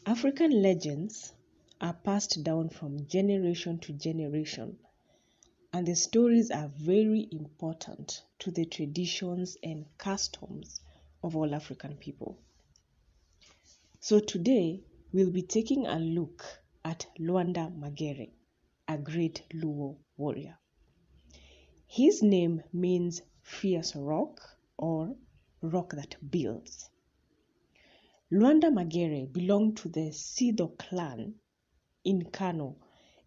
African legends are passed down from generation to generation, and the stories are very important to the traditions and customs of all African people. So today, we'll be taking a look at Luanda Magere, a great Luo warrior. His name means fierce rock or rock that builds. Luanda Magere belonged to the Sido clan in Kano,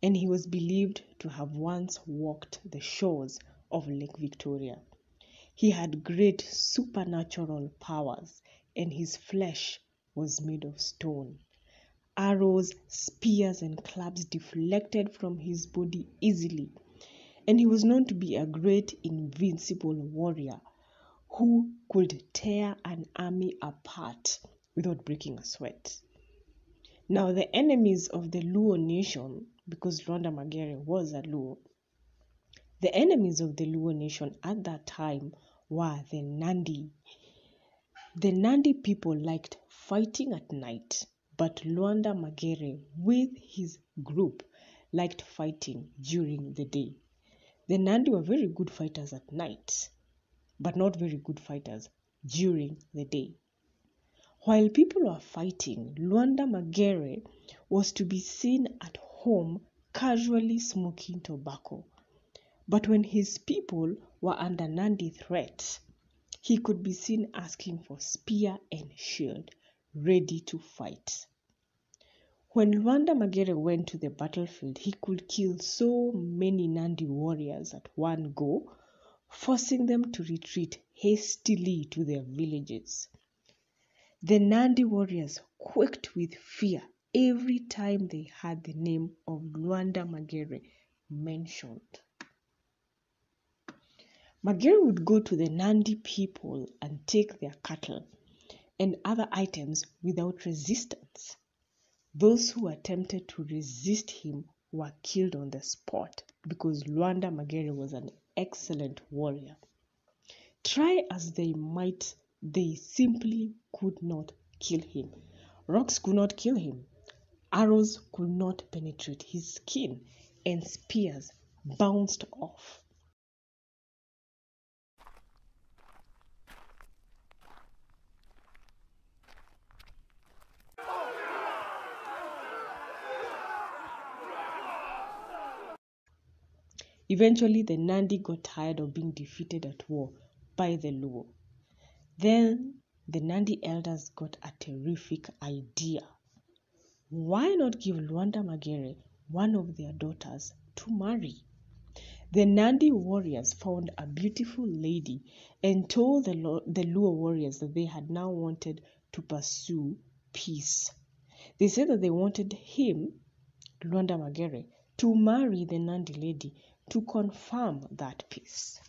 and he was believed to have once walked the shores of Lake Victoria. He had great supernatural powers, and his flesh was made of stone. Arrows, spears, and clubs deflected from his body easily, and he was known to be a great invincible warrior who could tear an army apart without breaking a sweat. Now, the enemies of the Luo nation, because Luanda Magere was a Luo, the enemies of the Luo nation at that time were the Nandi. The Nandi people liked fighting at night, but Luanda Magere with his group liked fighting during the day. The Nandi were very good fighters at night, but not very good fighters during the day. While people were fighting, Luanda Magere was to be seen at home casually smoking tobacco. But when his people were under Nandi threat, he could be seen asking for spear and shield, ready to fight. When Luanda Magere went to the battlefield, he could kill so many Nandi warriors at one go, forcing them to retreat hastily to their villages. The Nandi warriors quaked with fear every time they heard the name of Luanda Magere mentioned. Magere would go to the Nandi people and take their cattle and other items without resistance. Those who attempted to resist him were killed on the spot because Luanda Magere was an excellent warrior. Try as they might, they simply could not kill him. Rocks could not kill him. Arrows could not penetrate his skin, and spears bounced off. Eventually, the Nandi got tired of being defeated at war by the Luo. Then the Nandi elders got a terrific idea. Why not give Luanda Magere one of their daughters to marry? The Nandi warriors found a beautiful lady and told the Luo warriors that they had now wanted to pursue peace. They said that they wanted him, Luanda Magere, to marry the Nandi lady to confirm that peace.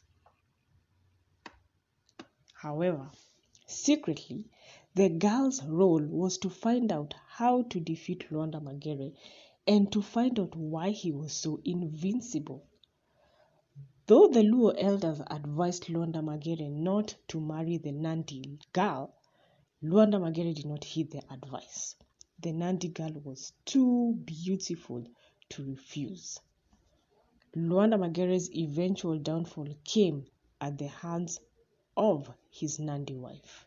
However, secretly, the girl's role was to find out how to defeat Luanda Magere and to find out why he was so invincible. Though the Luo elders advised Luanda Magere not to marry the Nandi girl, Luanda Magere did not heed their advice. The Nandi girl was too beautiful to refuse. Luanda Magere's eventual downfall came at the hands of his Nandi wife.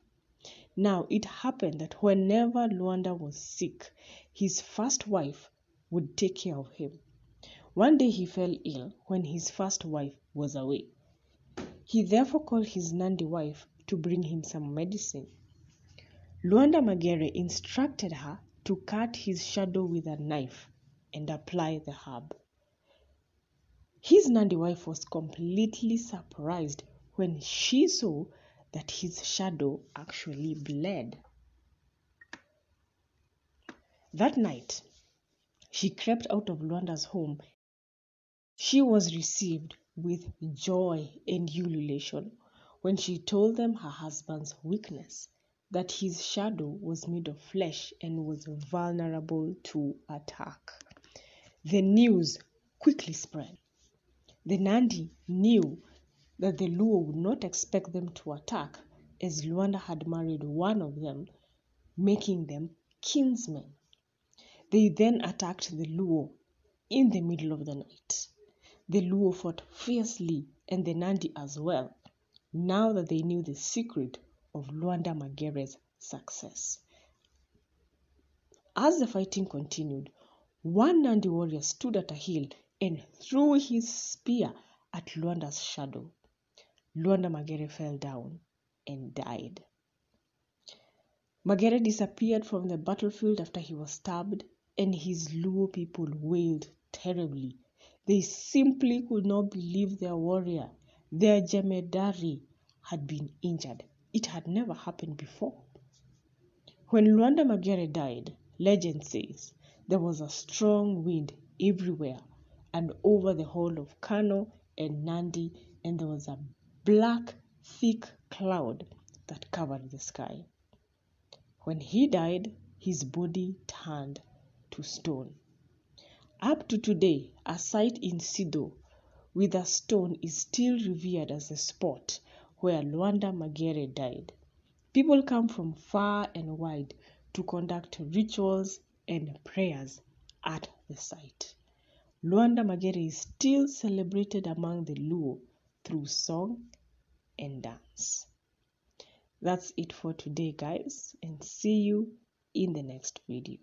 Now, it happened that whenever Luanda was sick, his first wife would take care of him. One day he fell ill when his first wife was away. He therefore called his Nandi wife to bring him some medicine. Luanda Magere instructed her to cut his shadow with a knife and apply the herb. His Nandi wife was completely surprised when she saw that his shadow actually bled. That night, she crept out of Luanda's home. She was received with joy and ululation when she told them her husband's weakness, that his shadow was made of flesh and was vulnerable to attack. The news quickly spread. The Nandi knew that the Luo would not expect them to attack, as Luanda had married one of them, making them kinsmen. They then attacked the Luo in the middle of the night. The Luo fought fiercely and the Nandi as well, now that they knew the secret of Luanda Magere's success. As the fighting continued, one Nandi warrior stood at a hill and threw his spear at Luanda's shadow. Luanda Magere fell down and died. Magere disappeared from the battlefield after he was stabbed, and his Luo people wailed terribly. They simply could not believe their warrior, their Jemedari, had been injured. It had never happened before. When Luanda Magere died, legend says there was a strong wind everywhere and over the whole of Kano and Nandi, and there was a black, thick cloud that covered the sky. When he died, his body turned to stone. Up to today, a site in Sido with a stone is still revered as the spot where Luanda Magere died. People come from far and wide to conduct rituals and prayers at the site. Luanda Magere is still celebrated among the Luo through song and dance. That's it for today, guys, and see you in the next video.